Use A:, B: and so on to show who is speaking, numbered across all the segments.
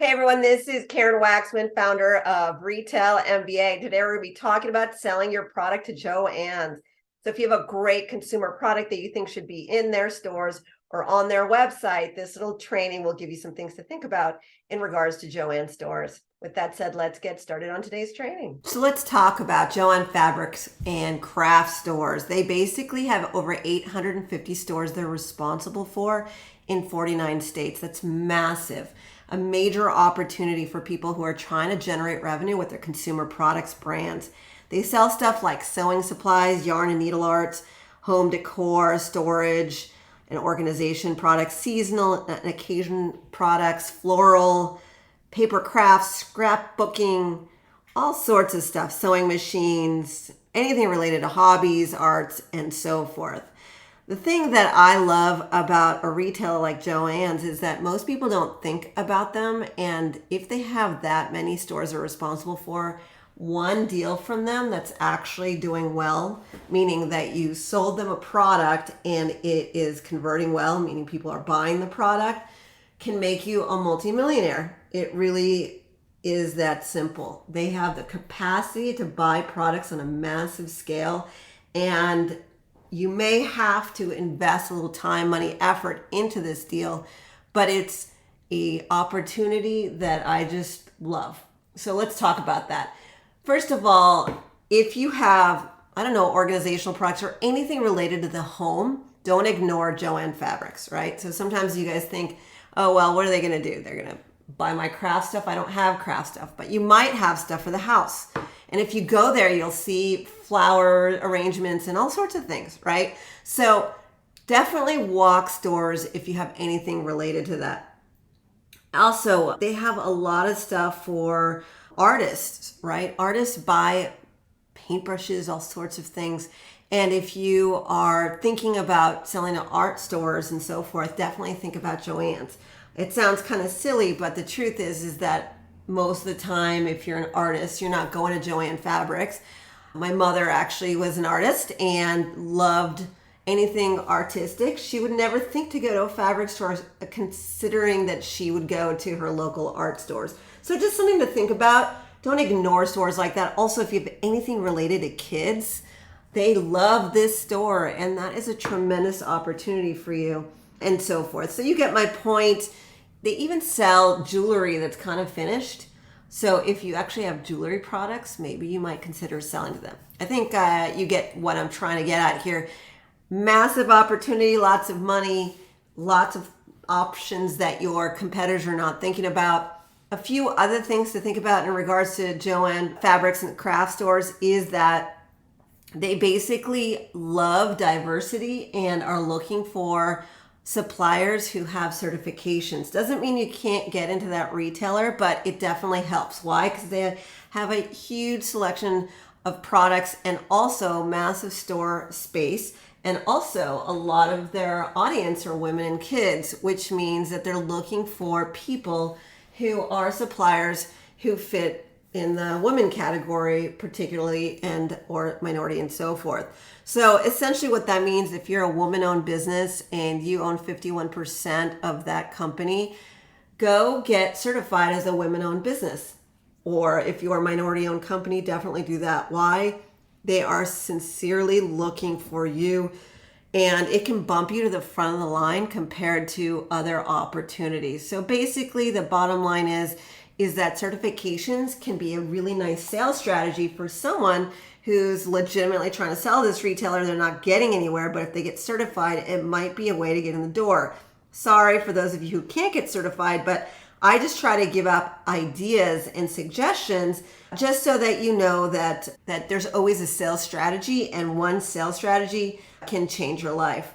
A: Hey everyone, this is Karen Waksman, founder of Retail MBA. Today we're going to be talking about selling your product to JOANNs. So if you have a great consumer product that you think should be in their stores or on their website, this little training will give you some things to think about in regards to JOANN stores. With that said, let's get started on today's training. So let's talk about JOANN Fabrics and Crafts stores. They basically have over 850 stores they're responsible for in 49 states. That's massive. A major opportunity for people who are trying to generate revenue with their consumer products brands. They sell stuff like sewing supplies, yarn and needle arts, home decor, storage and organization products, seasonal and occasion products, floral, paper crafts, scrapbooking, all sorts of stuff, sewing machines, anything related to hobbies, arts, and so forth. The thing that I love about a retailer like JOANN's is that most people don't think about them. And if they have that many stores they're responsible for, one deal from them that's actually doing well, meaning that you sold them a product and it is converting well, meaning people are buying the product, can make you a multimillionaire. It really is that simple. They have the capacity to buy products on a massive scale, and you may have to invest a little time, money, effort into this deal, but it's an opportunity that I just love. So let's talk about that. First of all, if you have, organizational products or anything related to the home, don't ignore JOANN Fabrics, right? So sometimes you guys think, oh, well, what are they going to do? They're going to buy my craft stuff. I don't have craft stuff, but you might have stuff for the house. And if you go there, you'll see flower arrangements and all sorts of things, right? So definitely walk stores if you have anything related to that. Also, they have a lot of stuff for artists, right? Artists buy paintbrushes, all sorts of things. And if you are thinking about selling to art stores and so forth, definitely think about JOANN's. It sounds kind of silly, but the truth is that most of the time, if you're an artist, you're not going to JOANN Fabrics. My mother actually was an artist and loved anything artistic. She would never think to go to a fabric store, considering that she would go to her local art stores. So just something to think about. Don't ignore stores like that. Also, if you have anything related to kids, they love this store, and that is a tremendous opportunity for you, and so forth. So you get my point. They even sell jewelry that's kind of finished. So if you actually have jewelry products, maybe you might consider selling to them. I think you get what I'm trying to get at here. Massive opportunity, lots of money, lots of options that your competitors are not thinking about. A few other things to think about in regards to JOANN Fabrics and Craft stores is that they basically love diversity and are looking for suppliers who have certifications. Doesn't mean you can't get into that retailer, but it definitely helps. Why? Because they have a huge selection of products and also massive store space. And also a lot of their audience are women and kids, which means that they're looking for people who are suppliers who fit in the women category particularly, and or minority and so forth. So essentially what that means, if you're a woman-owned business and you own 51% of that company, go get certified as a women-owned business. Or if you're a minority-owned company, definitely do that. Why? They are sincerely looking for you, and it can bump you to the front of the line compared to other opportunities. So basically the bottom line is that certifications can be a really nice sales strategy for someone who's legitimately trying to sell this retailer. They're not getting anywhere, but if they get certified, it might be a way to get in the door. Sorry for those of you who can't get certified, but I just try to give up ideas and suggestions just so that you know that there's always a sales strategy, and one sales strategy can change your life.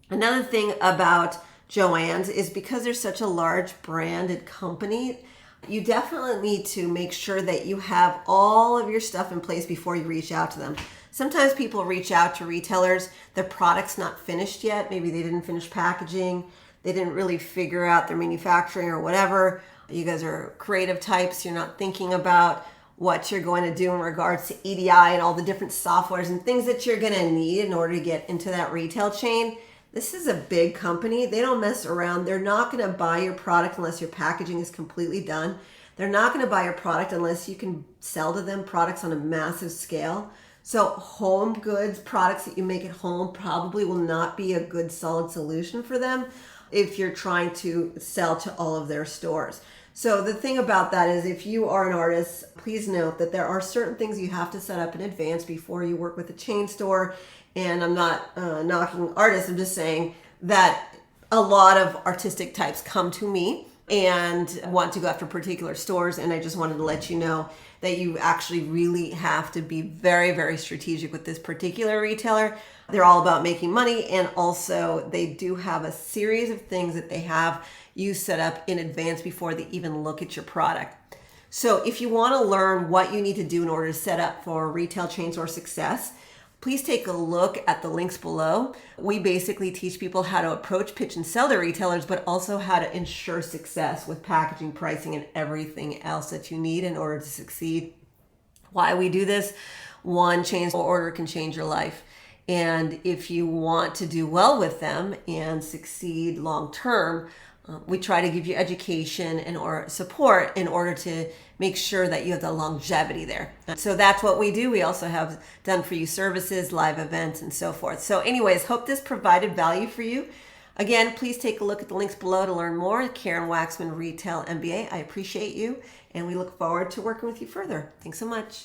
A: Another thing about JOANN's is because they're such a large branded company, you definitely need to make sure that you have all of your stuff in place before you reach out to them. Sometimes people reach out to retailers, their product's not finished yet. Maybe they didn't finish packaging. They didn't really figure out their manufacturing or whatever. You guys are creative types. You're not thinking about what you're going to do in regards to EDI and all the different softwares and things that you're going to need in order to get into that retail chain. This is a big company. They don't mess around. They're not going to buy your product unless your packaging is completely done. They're not going to buy your product unless you can sell to them products on a massive scale. So home goods, products that you make at home, probably will not be a good solid solution for them if you're trying to sell to all of their stores. So the thing about that is, if you are an artist, please note that there are certain things you have to set up in advance before you work with a chain store. And I'm not knocking artists, I'm just saying that a lot of artistic types come to me and want to go after particular stores. And I just wanted to let you know that you actually really have to be very, very strategic with this particular retailer. They're all about making money, and also they do have a series of things that they have you set up in advance before they even look at your product. So if you want to learn what you need to do in order to set up for retail chain store success, please take a look at the links below. We basically teach people how to approach, pitch, and sell to retailers, but also how to ensure success with packaging, pricing, and everything else that you need in order to succeed. Why we do this? One chain store order can change your life. And if you want to do well with them and succeed long term, we try to give you education and or support in order to make sure that you have the longevity there. So that's what we do. We also have done for you services, live events, and so forth. So anyways, hope this provided value for you. Again, please take a look at the links below to learn more. Karen Waksman, Retail MBA. I appreciate you, and we look forward to working with you further. Thanks so much.